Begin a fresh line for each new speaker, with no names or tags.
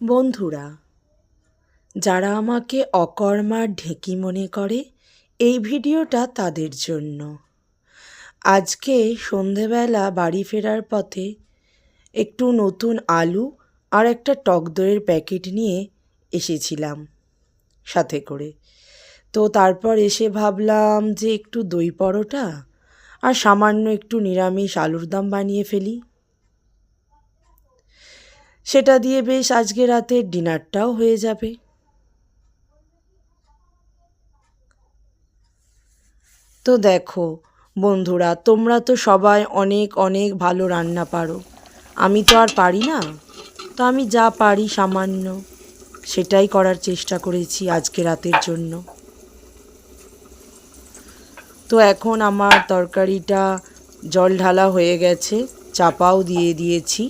বন্ধুরা, যারা আমাকে অকর্মার ঢেঁকি মনে করে, এই ভিডিওটা তাদের জন্য। আজকে সন্ধেবেলা বাড়ি ফেরার পথে একটু নতুন আলু আর একটা টক দইয়ের প্যাকেট নিয়ে এসেছিলাম সাথে করে। তো তারপর এসে ভাবলাম যে একটু দই পরোটা আর সামান্য একটু নিরামিষ আলুর দম বানিয়ে ফেলি। সেটা দিয়ে বেশ আজকে রাতের ডিনারটাও হয়ে যাবে। তো দেখো বন্ধুরা, তোমরা তো সবাই অনেক অনেক ভালো রান্না পারো, আমি তো আর পারি না। তো আমি যা পারি সামান্য সেটাই করার চেষ্টা করেছি আজকে রাতের জন্য। তো এখন আমার তরকারিটা জল ঢালা হয়ে গেছে, চাপাও দিয়ে দিয়েছি।